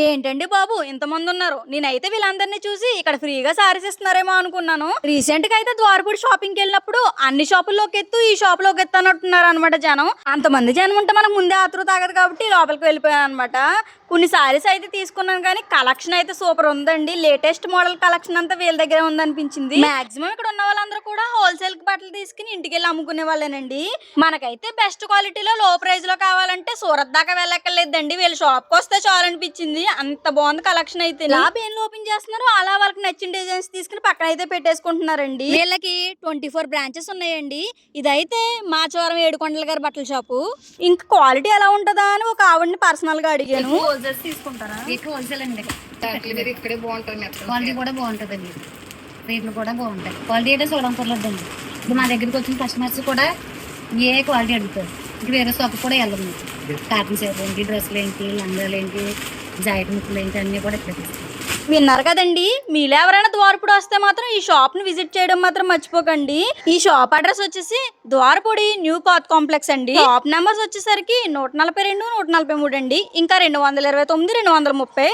ఏంటండి బాబు ఇంతమంది ఉన్నారు. నేనైతే వీళ్ళందరినీ చూసి ఇక్కడ ఫ్రీగా సారీస్ ఇస్తున్నారేమో అనుకున్నాను. రీసెంట్ గా అయితే ద్వారపూడి షాపింగ్కి వెళ్ళినప్పుడు అన్ని షాపుల్లోకి ఎత్తు ఈ షాప్ లోకి ఎత్తు అన్నట్టున్నారు అనమాట జనం. అంతమంది జనం ఉంటే మనకు ముందే ఆతృత తాగదు కాబట్టి లోపలికి వెళ్ళిపోయాను అనమాట. కొన్ని సారీస్ అయితే తీసుకున్నాను కానీ కలెక్షన్ అయితే సూపర్ ఉందండి. లేటెస్ట్ మోడల్ కలెక్షన్ అంతా వీళ్ళ దగ్గరే ఉందనిపించింది. మాక్సిమం ఇక్కడ ఉన్న వాళ్ళందరూ కూడా హోల్సేల్ కి బట్టలు తీసుకుని ఇంటికి వెళ్ళి అమ్ముకునే వాళ్ళేనండి. మనకైతే బెస్ట్ క్వాలిటీలో లో ప్రైస్ లో కావాలంటే సూరత్ దాకా వెళ్ళక్కర్లేదండి. వీళ్ళ షాప్ కి వస్తే చాలు అనిపించింది. అంత బాగుంది కలెక్షన్ అయితే. ల్యాబ్ ఏం ఓపెన్ చేస్తున్నారు అలా వాళ్ళకి నచ్చిన డిజైన్స్ తీసుకుని పక్కన అయితే పెట్టేసుకుంటున్నారండి. వీళ్ళకి 24 బ్రాంచెస్ ఉన్నాయండి. ఇదైతే మాచవరం ఏడుకొండల గారి బట్టల షాపు. ఇంకా క్వాలిటీ ఎలా ఉంటుందా అని ఒక ఆవిడని పర్సనల్ గా అడిగాను. తీసుకుంటారా? హోల్సేల్ అండి. ఇక్కడే బాగుంటుంది, క్వాలిటీ కూడా బాగుంటుందండి, రేట్లు కూడా బాగుంటాయి. క్వాలిటీ అయితే చూడక్కర్లేదండి. ఇప్పుడు మా దగ్గరికి వచ్చిన కస్టమర్స్ కూడా ఏ క్వాలిటీ అడుగుతారు. ఇప్పుడు వేరే షాప్ కూడా వెళ్ళదు. కాటన్ చీరలు ఏంటి, డ్రెస్సులు ఏంటి, లంగాలు ఏంటి, జాకెట్ ముక్కలు ఏంటి అన్నీ కూడా ఇక్కడ తీస్తాం. విన్నారు కదండి. మీలో ఎవరైనా ద్వారపూడి వస్తే మాత్రం ఈ షాప్ ని విజిట్ చేయడం మాత్రం మర్చిపోకండి. ఈ షాప్ అడ్రస్ వచ్చేసి ద్వారపూడి న్యూ పాత్ కాంప్లెక్స్ అండి. షాప్ నెంబర్స్ వచ్చేసరికి 142, 143 అండి. ఇంకా 229, 230